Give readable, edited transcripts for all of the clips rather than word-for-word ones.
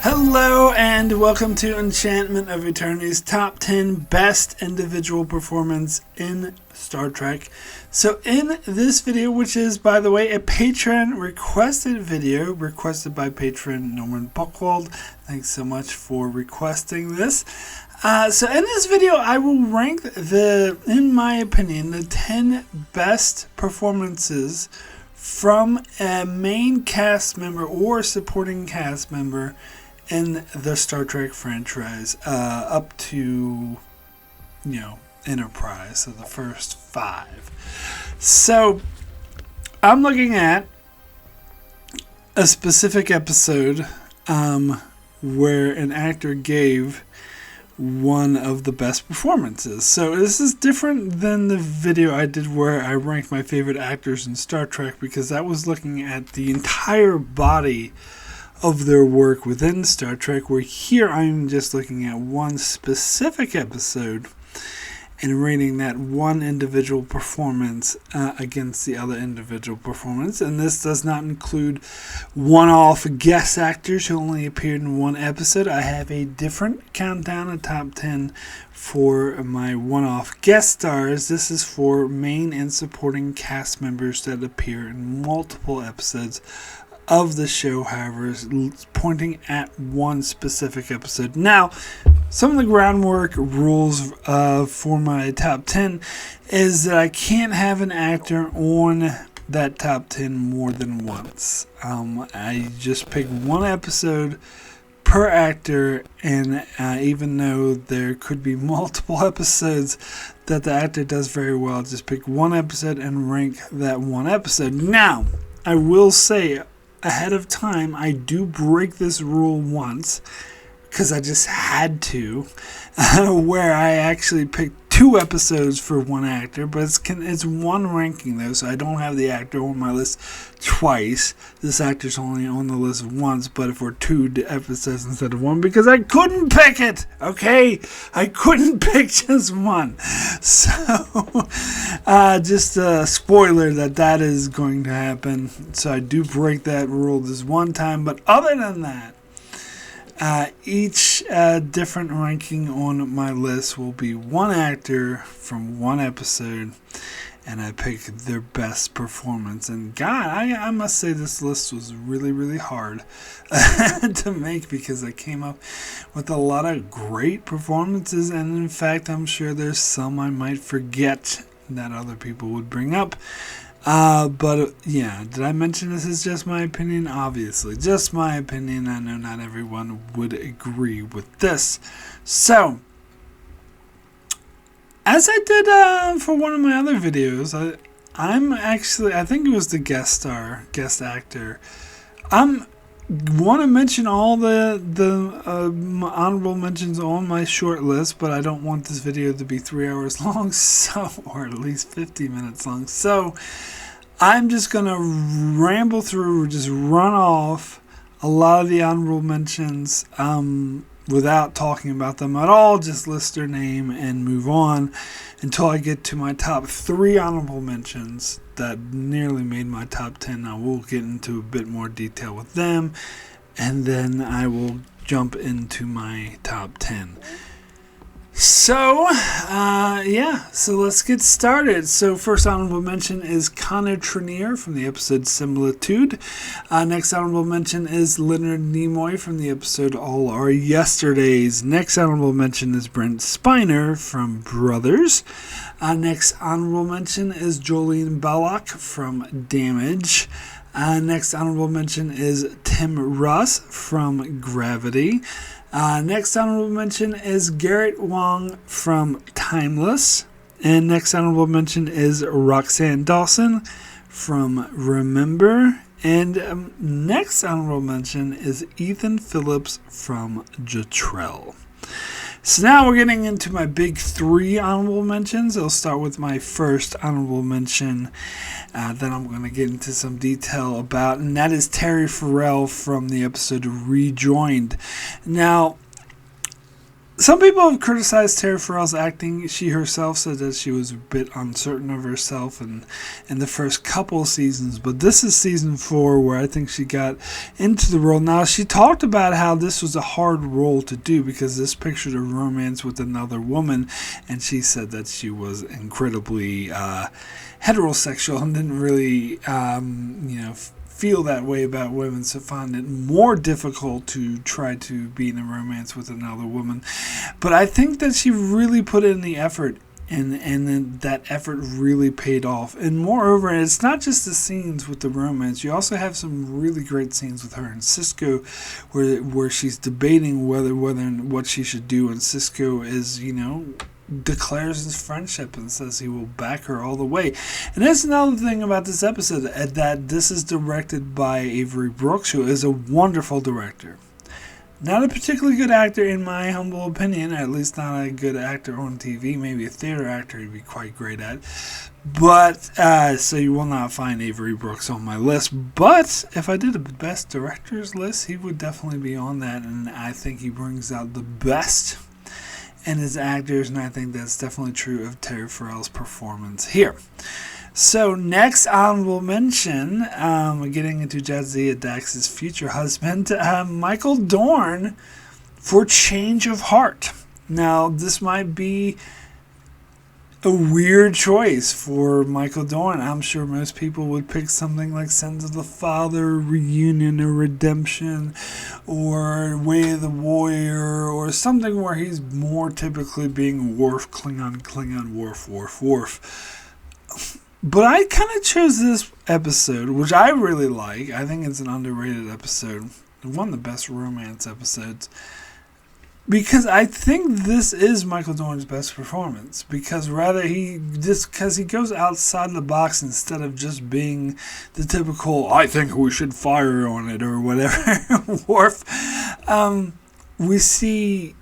Hello and welcome to Enchantment of Eternity's Top 10 Best Individual Performance in Star Trek. So in this video, which is, by the way, a patron requested video, requested by patron Norman Buchwald. Thanks so much for requesting this. So in this video, I will rank in my opinion, the 10 best performances from a main cast member or supporting cast member in the Star Trek franchise, up to, Enterprise, so the first 5. So, I'm looking at a specific episode where an actor gave one of the best performances. So this is different than the video I did where I ranked my favorite actors in Star Trek, because that was looking at the entire body of their work within Star Trek, where here I'm just looking at one specific episode and rating that one individual performance against the other individual performance. And this does not include one-off guest actors who only appeared in one episode. I have a different countdown of top 10 for my one-off guest stars. This is for main and supporting cast members that appear in multiple episodes of the show, however, is pointing at one specific episode. Now, some of the groundwork rules for my top 10 is that I can't have an actor on that top 10 more than once. I just pick one episode per actor, and even though there could be multiple episodes that the actor does very well, just pick one episode and rank that one episode. Now, I will say ahead of time, I do break this rule once, because I just had to, where I actually picked 2 episodes for one actor, but it's one ranking though, so I don't have the actor on my list twice. This actor's only on the list once, but for 2 episodes instead of 1, because I couldn't pick it, okay? I couldn't pick just one. So, just a spoiler that is going to happen. So I do break that rule this one time, but other than that, each different ranking on my list will be one actor from one episode, and I pick their best performance. And God, I must say this list was really, really hard to make, because I came up with a lot of great performances, and in fact, I'm sure there's some I might forget that other people would bring up. But yeah, did I mention this is just my opinion? Obviously, just my opinion. I know not everyone would agree with this. So, as I did for one of my other videos, I think it was the guest actor. Want to mention all the honorable mentions on my short list, but I don't want this video to be 3 hours long, or at least 50 minutes long. So I'm just going to ramble through, just run off a lot of the honorable mentions without talking about them at all, just list their name and move on until I get to my top 3 honorable mentions that nearly made my top 10. I will get into a bit more detail with them, and then I will jump into my top 10. So, so let's get started. So, first honorable mention is Connor Trenier from the episode Similitude. Next honorable mention is Leonard Nimoy from the episode All Our Yesterdays. Next honorable mention is Brent Spiner from Brothers. Next honorable mention is Jolene Belloc from Damage. Next honorable mention is Tim Russ from Gravity. Next honorable mention is Garrett Wang from Timeless. And next honorable mention is Roxanne Dawson from Remember. And next honorable mention is Ethan Phillips from Jetrel. So now we're getting into my big 3 honorable mentions. I'll start with my first honorable mention. Then I'm going to get into some detail about, and that is Terry Farrell from the episode Rejoined. Now, Some people have criticized Tara Farrell's acting. She herself said that she was a bit uncertain of herself in the first couple seasons, but this is season 4 where I think she got into the role. Now, she talked about how this was a hard role to do because this pictured a romance with another woman, and she said that she was incredibly heterosexual and didn't really, feel that way about women, so found it more difficult to try to be in a romance with another woman. But I think that she really put in the effort, and then that effort really paid off. And moreover, it's not just the scenes with the romance. You also have some really great scenes with her and Cisco, where she's debating whether and what she should do, and Cisco is, declares his friendship and says he will back her all the way. And that's another thing about this episode, that this is directed by Avery Brooks, who is a wonderful director. Not a particularly good actor in my humble opinion, at least not a good actor on TV. Maybe a theater actor he'd be quite great at. But, so you will not find Avery Brooks on my list. But if I did a best directors list, he would definitely be on that, and I think he brings out the best and his actors, and I think that's definitely true of Terry Farrell's performance here. So next honorable mention, getting into Jadzia Dax's future husband, Michael Dorne, for Change of Heart. Now, this might be a weird choice for Michael Dorne. I'm sure most people would pick something like Sons of the Father, Reunion or Redemption, or Way of the Warrior, or something where he's more typically being Worf, Klingon, Worf. But I kind of chose this episode, which I really like. I think it's an underrated episode. One of the best romance episodes. Because I think this is Michael Dorne's best performance. Because he goes outside the box instead of just being the typical, I think we should fire on it or whatever, Worf. We see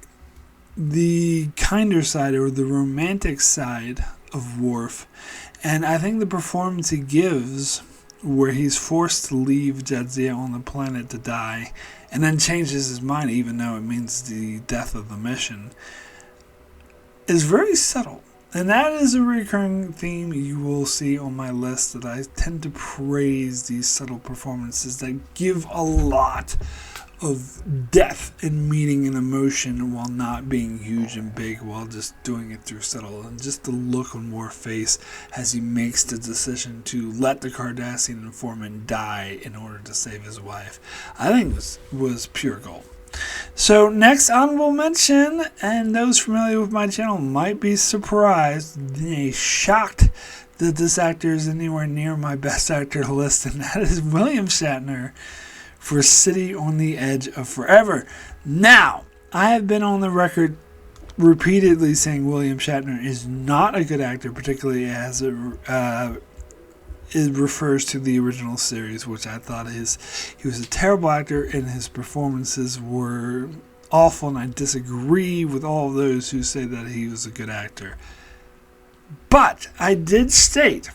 the kinder side or the romantic side of Worf. And I think the performance he gives, where he's forced to leave Jadzia on the planet to die, and then changes his mind even though it means the death of the mission, is very subtle. And that is a recurring theme you will see on my list, that I tend to praise these subtle performances that give a lot of depth and meaning and emotion while not being huge and big, while just doing it through subtle. And just the look on Worf's face as he makes the decision to let the Cardassian informant die in order to save his wife, I think was pure gold. So next honorable mention, and those familiar with my channel might be surprised, shocked that this actor is anywhere near my best actor list, and that is William Shatner for City on the Edge of Forever. Now, I have been on the record repeatedly saying William Shatner is not a good actor, particularly as it refers to the original series, which I thought he was a terrible actor and his performances were awful, and I disagree with all of those who say that he was a good actor. But I did state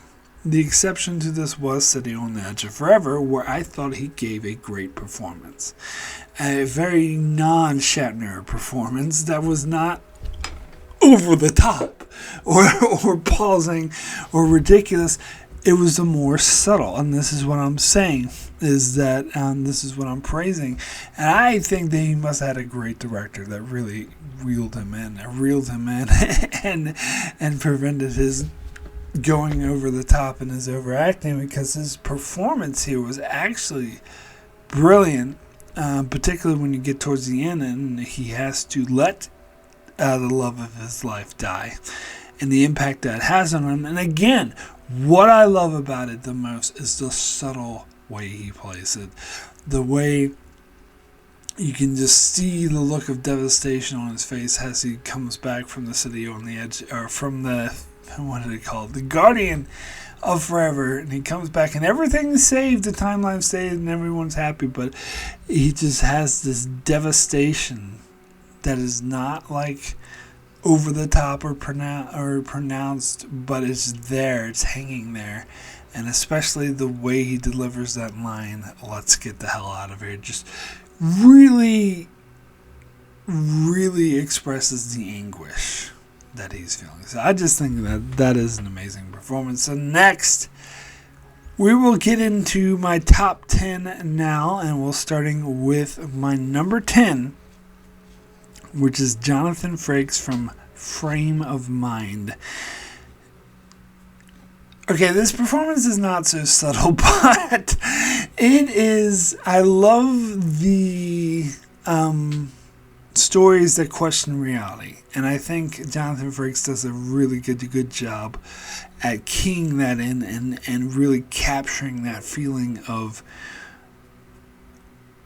the exception to this was City on the Edge of Forever, where I thought he gave a great performance. A very non-Shatner performance that was not over the top or pausing or ridiculous. It was the more subtle, and this is what I'm saying, is that this is what I'm praising. And I think that he must have had a great director that really reeled him in and prevented his going over the top and his overacting, because his performance here was actually brilliant, particularly when you get towards the end and he has to let the love of his life die and the impact that has on him. And again, what I love about it the most is the subtle way he plays it, the way you can just see the look of devastation on his face as he comes back from the City on the Edge, or from the, what did it called? The Guardian of Forever. And he comes back and everything's saved, the timeline's saved, and everyone's happy. But he just has this devastation that is not like over the top or pronounced, but it's there, it's hanging there. And especially the way he delivers that line, "Let's get the hell out of here," just really really expresses the anguish that he's feeling. So I just think that is an amazing performance. So next, we will get into my top 10 now, and we'll starting with my number 10, which is Jonathan Frakes from Frame of Mind. Okay, this performance is not so subtle, but it is. I love the stories that question reality, and I think Jonathan Frakes does a really good job at keying that in and really capturing that feeling of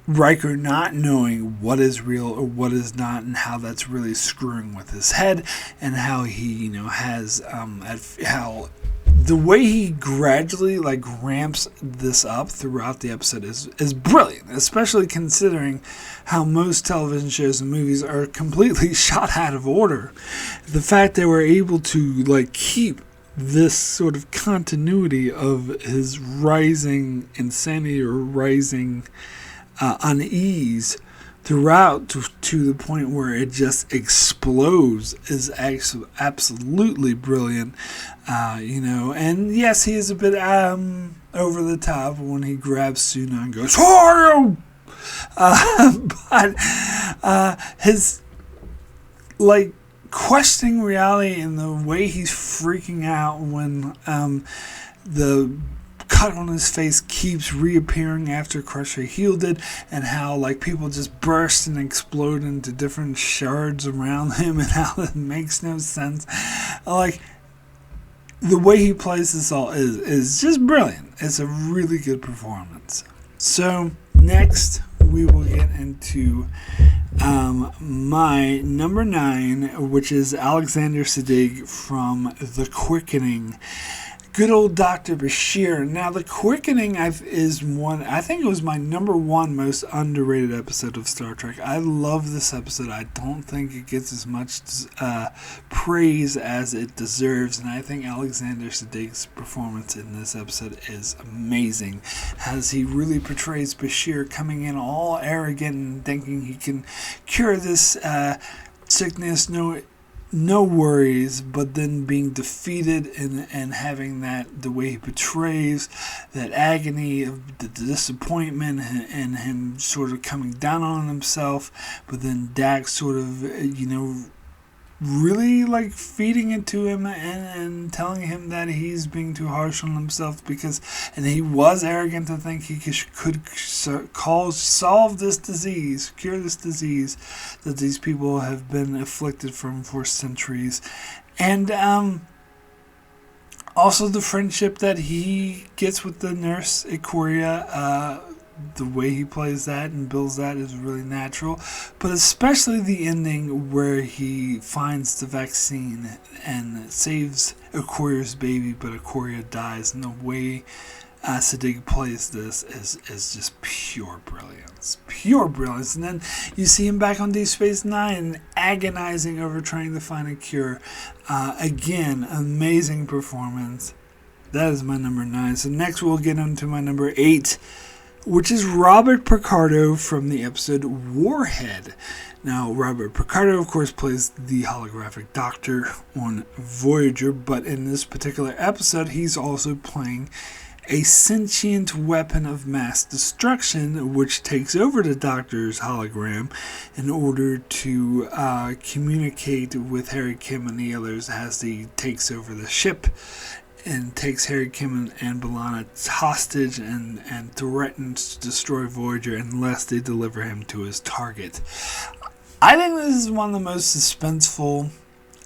Riker not knowing what is real or what is not, and how that's really screwing with his head, and how he has how the way he gradually ramps this up throughout the episode is brilliant, especially considering how most television shows and movies are completely shot out of order. The fact that we're able to keep this sort of continuity of his rising insanity or rising unease throughout to the point where it just explodes is absolutely brilliant. And yes, he is a bit over the top when he grabs Suna and goes, "Who are you?" But his questioning reality and the way he's freaking out when the cut on his face keeps reappearing after Crusher healed it, and how people just burst and explode into different shards around him, and how it makes no sense. The way he plays this all is just brilliant. It's a really good performance. So next we will get into my number 9, which is Alexander Sadig from The Quickening. Good old Dr. Bashir. Now, The Quickening is one, I think it was my number 1 most underrated episode of Star Trek. I love this episode. I don't think it gets as much praise as it deserves, and I think Alexander Sadig's performance in this episode is amazing, as he really portrays Bashir coming in all arrogant and thinking he can cure this sickness, no worries, but then being defeated and having the way he portrays that agony of the disappointment and him sort of coming down on himself, but then Dax sort of really feeding it to him and telling him that he's being too harsh on himself and he was arrogant to think he could solve this disease, cure this disease that these people have been afflicted from for centuries. And also the friendship that he gets with the nurse Ikoria, the way he plays that and builds that is really natural, but especially the ending where he finds the vaccine and saves Ikoria's baby, but Ikoria dies, and the way Sadig plays this is just pure brilliance. And then you see him back on Deep Space Nine agonizing over trying to find a cure. Again, amazing performance. That is my number 9. So next we'll get into my number 8, which is Robert Picardo from the episode Warhead. Now, Robert Picardo, of course, plays the holographic doctor on Voyager, but in this particular episode, he's also playing a sentient weapon of mass destruction, which takes over the Doctor's hologram in order to communicate with Harry Kim and the others as he takes over the ship and takes Harry Kim and B'Elanna hostage and threatens to destroy Voyager unless they deliver him to his target. I think this is one of the most suspenseful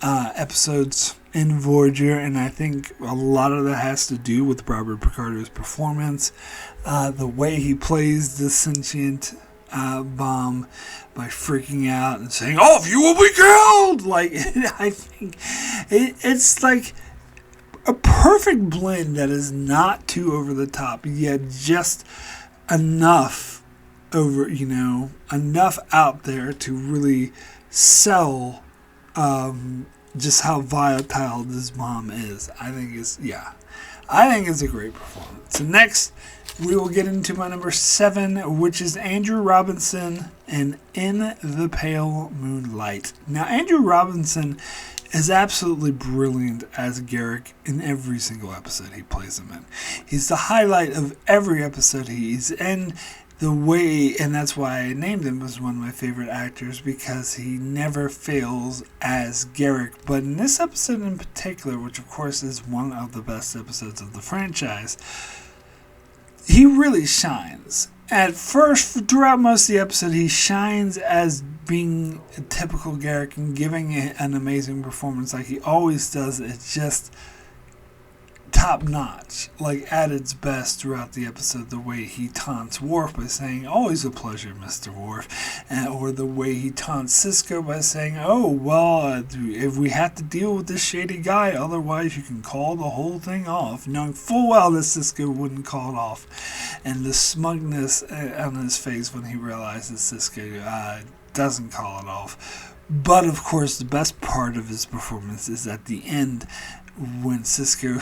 episodes in Voyager, and I think a lot of that has to do with Robert Picardo's performance, the way he plays the sentient bomb by freaking out and saying, "All of you will be killed!" I think it's a perfect blend that is not too over the top, yet just enough enough out there to really sell just how volatile this bomb is. I think it's a great performance. So next, we will get into my number 7, which is Andrew Robinson and In the Pale Moonlight. Now, Andrew Robinson is absolutely brilliant as Garrick in every single episode he plays him in. He's the highlight of every episode he's in. The way, and that's why I named him as one of my favorite actors, because he never fails as Garrick. But in this episode in particular, which of course is one of the best episodes of the franchise, he really shines. At first, throughout most of the episode, he shines as being a typical Garrick and giving an amazing performance like he always does. It's just top notch, like at its best throughout the episode. The way he taunts Worf by saying, "Always a pleasure, Mr. Worf," or the way he taunts Sisko by saying, "Oh, well, if we have to deal with this shady guy, otherwise you can call the whole thing off," knowing full well that Sisko wouldn't call it off, and the smugness on his face when he realizes Sisko doesn't call it off. But of course, the best part of his performance is at the end, when Sisko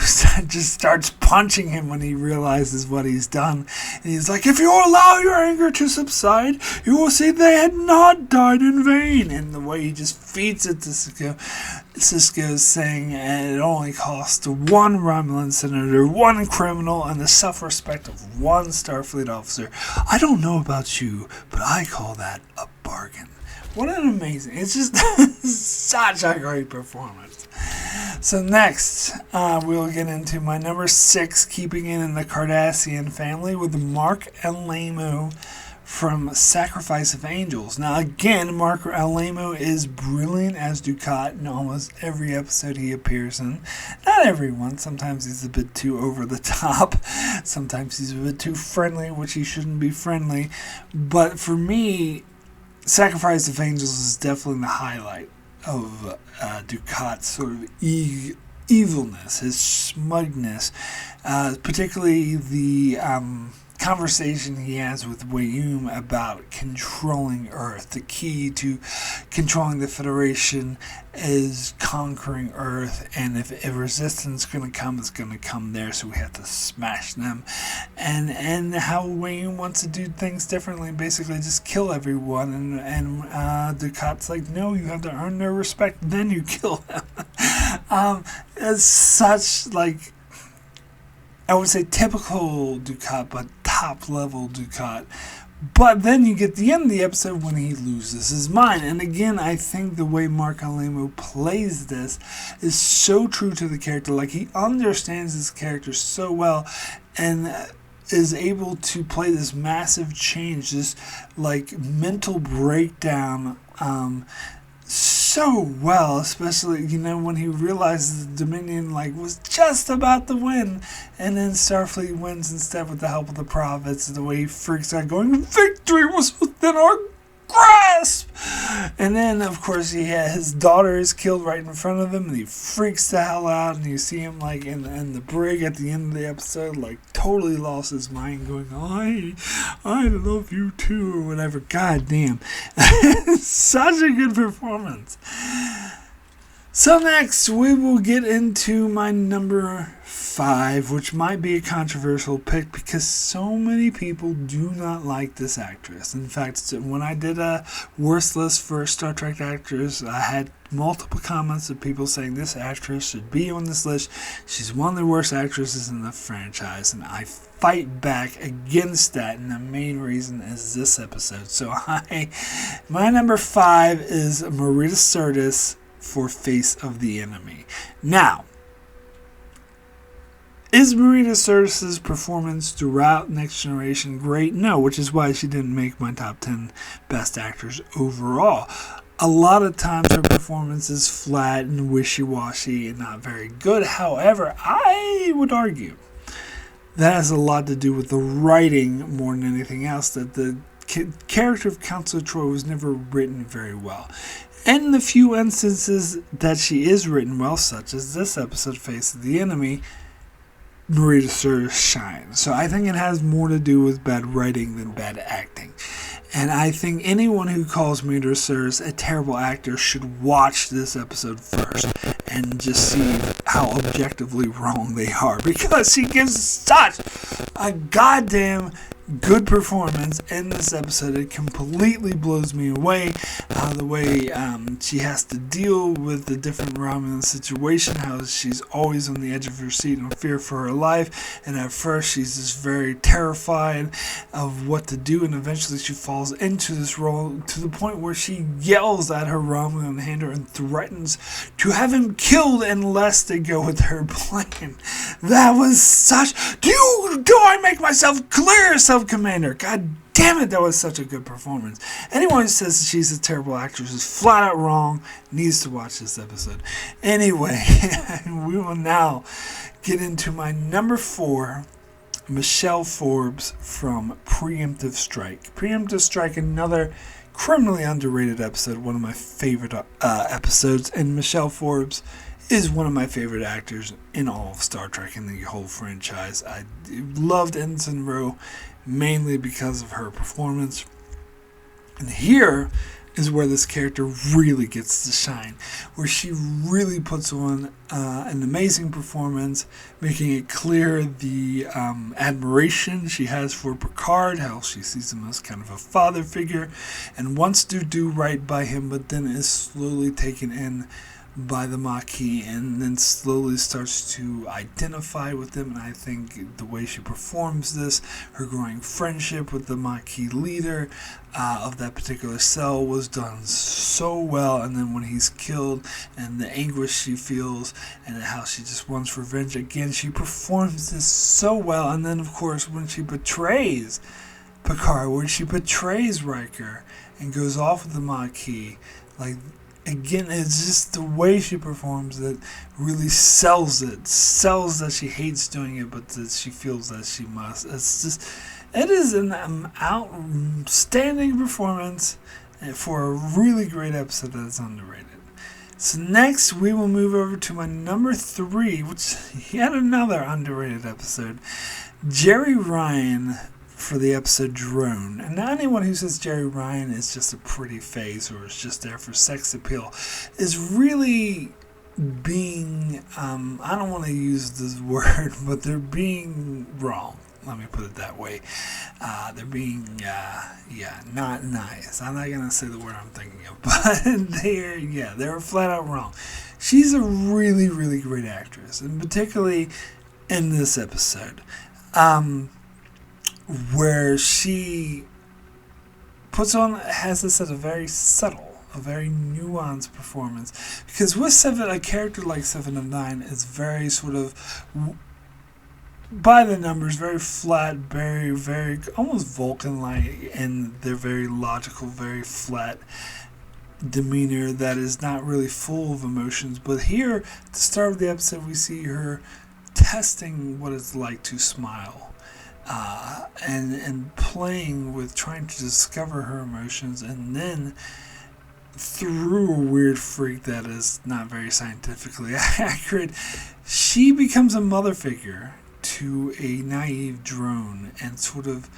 just starts punching him when he realizes what he's done. And he's like, "If you allow your anger to subside, you will see they had not died in vain." And the way he just feeds it to Sisko is saying it only cost one Romulan senator, one criminal, and the self-respect of one Starfleet officer. I don't know about you, but I call that a bargain. What an amazing, it's just such a great performance. So next, we'll get into my number 6, keeping it in the Cardassian family, with Mark Alamo from Sacrifice of Angels. Now again, Mark Alamo is brilliant as Ducat in almost every episode he appears in. Not every one, sometimes he's a bit too over the top, sometimes he's a bit too friendly, which he shouldn't be friendly, but for me, Sacrifice of Angels is definitely the highlight of Ducat's sort of evilness, his smugness, particularly the conversation he has with Wayum about controlling Earth. The key to controlling the Federation is conquering Earth, and if a resistance is going to come, it's going to come there, so we have to smash them. And how Wayum wants to do things differently, basically just kill everyone, and Ducat's like, no, you have to earn their respect, then you kill them. It's such, like, I would say typical Ducat, but top level Ducat. But then you get the end of the episode when he loses his mind. And again, I think the way Mark Alamo plays this is so true to the character. Like, he understands his character so well and is able to play this massive change, this like mental breakdown so well, especially, when he realizes the Dominion was just about to win, and then Starfleet wins instead with the help of the prophets. The way he freaks out going, "Victory was within our grasp!" And then, of course, his daughter is killed right in front of him, and he freaks the hell out, and you see him in the brig at the end of the episode, totally lost his mind, going, I love you too, or whatever. God damn. Such a good performance. So next, we will get into my number 5, which might be a controversial pick because so many people do not like this actress. In fact, when I did a worst list for Star Trek actors, I had multiple comments of people saying this actress should be on this list. She's one of the worst actresses in the franchise, and I fight back against that, and the main reason is this episode. So my number 5 is Marita Sirtis for Face of the Enemy. Now, is Marita Sirtis' performance throughout Next Generation great? No, which is why she didn't make my top 10 best actors overall. A lot of times her performance is flat and wishy-washy and not very good. However, I would argue that has a lot to do with the writing more than anything else, that the character of Counselor Troy was never written very well. And in the few instances that she is written well, such as this episode, Face of the Enemy, Marita Sirtis shines. So I think it has more to do with bad writing than bad acting. And I think anyone who calls Marita Sirtis a terrible actor should watch this episode first and just see how objectively wrong they are, because she gives such a goddamn good performance in this episode. It completely blows me away. The way she has to deal with the different Romulan situation, how she's always on the edge of her seat in fear for her life, and at first she's just very terrified of what to do, and eventually she falls into this role to the point where she yells at her Romulan handler and threatens to have him killed unless they go with her plan. That was such... Do I make myself clear, Sub-Commander? God damn it, that was such a good performance. Anyone who says she's a terrible actress is flat out wrong, needs to watch this episode. Anyway, we will now get into my number 4, Michelle Forbes from Preemptive Strike. Preemptive Strike, another criminally underrated episode, one of my favorite episodes, and Michelle Forbes is one of my favorite actors in all of Star Trek and the whole franchise. I loved Ensign Ro mainly because of her performance. And here is where this character really gets to shine, where she really puts on an amazing performance, making it clear the admiration she has for Picard, how she sees him as kind of a father figure, and wants to do right by him, but then is slowly taken in by the Maquis and then slowly starts to identify with them. And I think the way she performs this, her growing friendship with the Maquis leader of that particular cell was done so well. And then when he's killed and the anguish she feels and how she just wants revenge again, she performs this so well. And then of course when she betrays Picard, when she betrays Riker and goes off with the Maquis, like, again, it's just the way she performs that really sells it. Sells that she hates doing it, but that she feels that she must. It is an outstanding performance for a really great episode that is underrated. So next, we will move over to my number 3, which yet another underrated episode. Jerry Ryan for the episode Drone. And now anyone who says Jerry Ryan is just a pretty face or is just there for sex appeal is really being, I don't want to use this word, but they're being wrong. Let me put it that way. They're being, not nice. I'm not going to say the word I'm thinking of, but they're flat out wrong. She's a really, really great actress, and particularly in this episode. Where she has this as a very subtle, a very nuanced performance. Because with a character like Seven of Nine is very sort of, by the numbers, very flat, very, very, almost Vulcan-like, and they're very logical, very flat demeanor that is not really full of emotions. But here, at the start of the episode, we see her testing what it's like to smile. And playing with trying to discover her emotions, and then through a weird freak that is not very scientifically accurate, she becomes a mother figure to a naive drone and sort of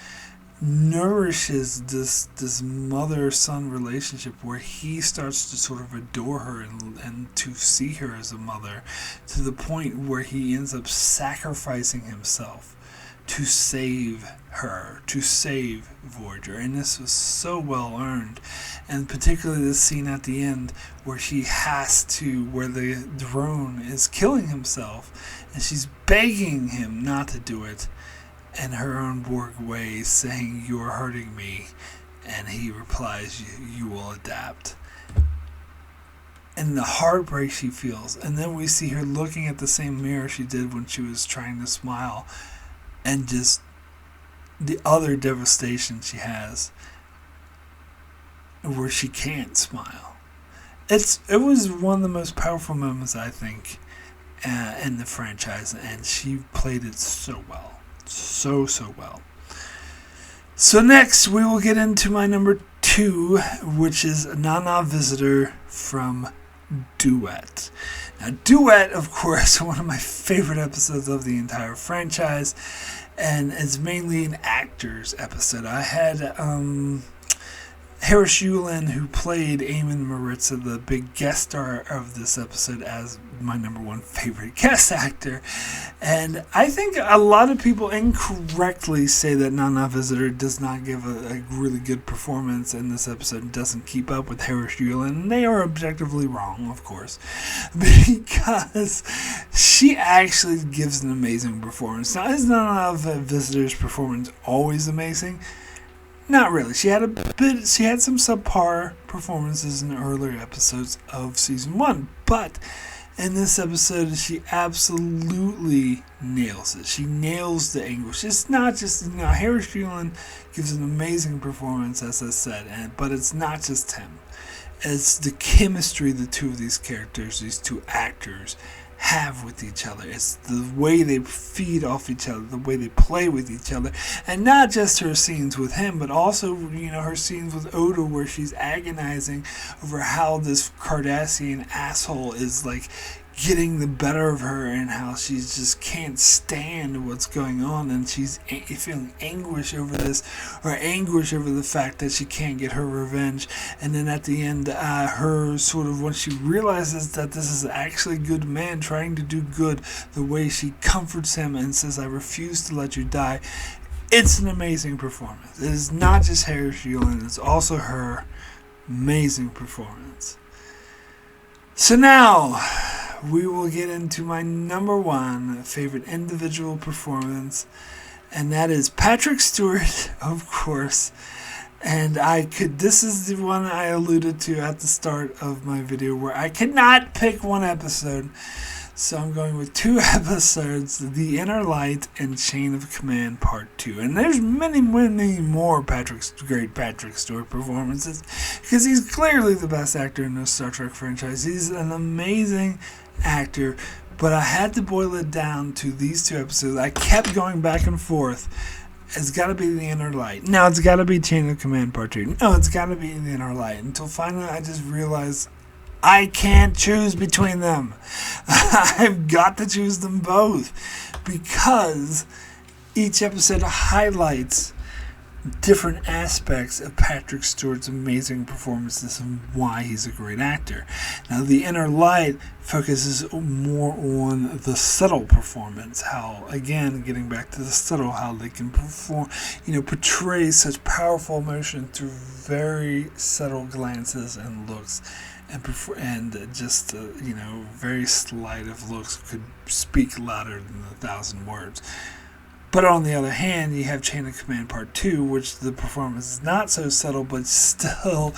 nourishes this mother-son relationship where he starts to sort of adore her and to see her as a mother, to the point where he ends up sacrificing himself to save her, to save Voyager. And this was so well earned. And particularly this scene at the end where where the drone is killing himself and she's begging him not to do it in her own Borg way, saying, "You're hurting me." And he replies, you will adapt. And the heartbreak she feels. And then we see her looking at the same mirror she did when she was trying to smile, and just the utter devastation she has where she can't smile. It was one of the most powerful moments, I think, in the franchise, and she played it so well. So well. So next we will get into my number 2, which is Nana Visitor from Duet. Now, Duet, of course, one of my favorite episodes of the entire franchise, and it's mainly an actor's episode. I had Harris Yulin, who played Eamon Maritza, the big guest star of this episode, as my number one favorite guest actor. And I think a lot of people incorrectly say that Nana Visitor does not give a really good performance in this episode and doesn't keep up with Harris Yulin. And they are objectively wrong, of course, because she actually gives an amazing performance. Now, is Nana Visitor's performance always amazing? Not really. She had some subpar performances in the earlier episodes of season 1, but in this episode, she absolutely nails it. She nails the anguish. It's not just, Harris Yulin gives an amazing performance, as I said, but it's not just him. It's the chemistry the two of these characters, these two actors, have with each other. It's the way they feed off each other, the way they play with each other, and not just her scenes with him, but also, her scenes with Odo, where she's agonizing over how this Cardassian asshole is getting the better of her, and how she just can't stand what's going on, and she's feeling anguish over this, or anguish over the fact that she can't get her revenge. And then at the end, her sort of, when she realizes that this is actually a good man trying to do good, the way she comforts him and says, "I refuse to let you die." It's an amazing performance. It is not just Harris Yulin, it's also her amazing performance. So now we will get into my number one favorite individual performance, and that is Patrick Stewart, of course. And this is the one I alluded to at the start of my video, where I could not pick one episode. So I'm going with 2 episodes, The Inner Light and Chain of Command Part 2. And there's many, many more great Patrick Stewart performances, because he's clearly the best actor in the Star Trek franchise. He's an amazing actor, but I had to boil it down to these 2 episodes. I kept going back and forth. It's got to be The Inner Light. No, it's got to be Chain of Command Part 2. No, it's got to be The Inner Light. Until finally I just realized I can't choose between them. I've got to choose them both, because each episode highlights different aspects of Patrick Stewart's amazing performances and why he's a great actor. Now, The Inner Light focuses more on the subtle performance, how, again, getting back to the subtle, how they can portray such powerful emotion through very subtle glances and looks, and just very slight of looks could speak louder than 1,000 words. But on the other hand, you have Chain of Command Part 2, which the performance is not so subtle, but still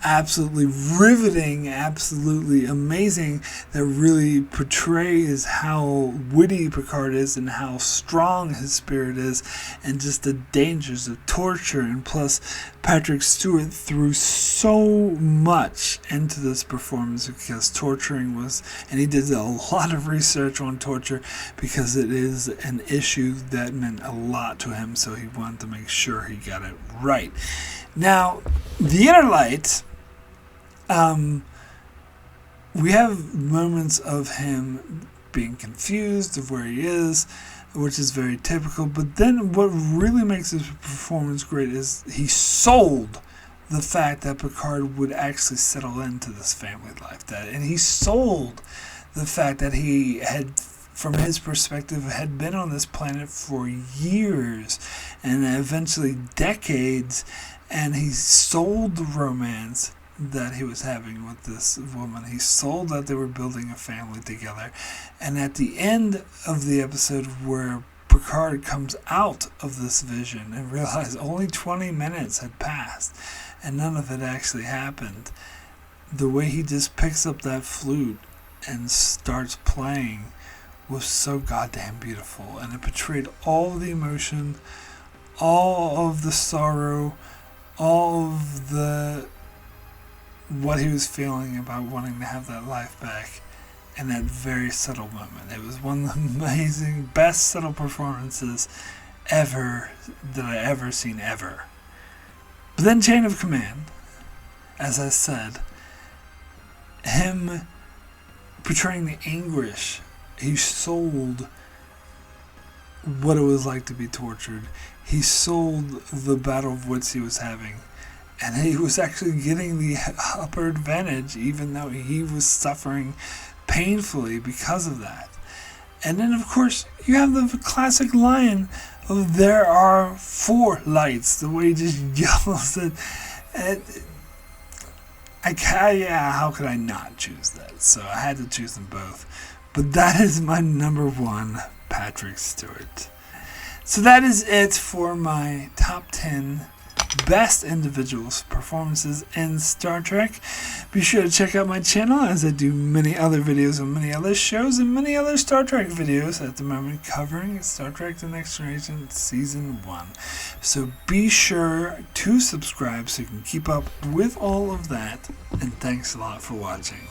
absolutely riveting, absolutely amazing, that really portrays how witty Picard is and how strong his spirit is, and just the dangers of torture. And plus, Patrick Stewart threw so much into this performance, because torturing was, and he did a lot of research on torture, because it is an issue that meant a lot to him, so he wanted to make sure he got it right. Now, The Inner Light, we have moments of him being confused of where he is, which is very typical. But then what really makes his performance great is he sold the fact that Picard would actually settle into this family life. And he sold the fact that he had, from his perspective, had been on this planet for years and eventually decades, and he sold the romance that he was having with this woman. He sold that they were building a family together. And at the end of the episode, where Picard comes out of this vision and realizes only 20 minutes had passed and none of it actually happened, the way he just picks up that flute and starts playing was so goddamn beautiful. And it portrayed all of the emotion, all of the sorrow, all of the what he was feeling about wanting to have that life back in that very subtle moment. It was one of the amazing, best subtle performances ever that I ever seen ever. But then Chain of Command, as I said, him portraying the anguish, he sold what it was like to be tortured. He sold the battle of wits he was having. And he was actually getting the upper advantage, even though he was suffering painfully because of that. And then, of course, you have the classic line of "there are 4 lights," the way he just yells it. And how could I not choose that? So I had to choose them both. But that is my number 1, Patrick Stewart. So that is it for my top 10 best individuals' performances in Star Trek. Be sure to check out my channel, as I do many other videos on many other shows and many other Star Trek videos at the moment, covering Star Trek The Next Generation Season 1. So be sure to subscribe so you can keep up with all of that, and thanks a lot for watching.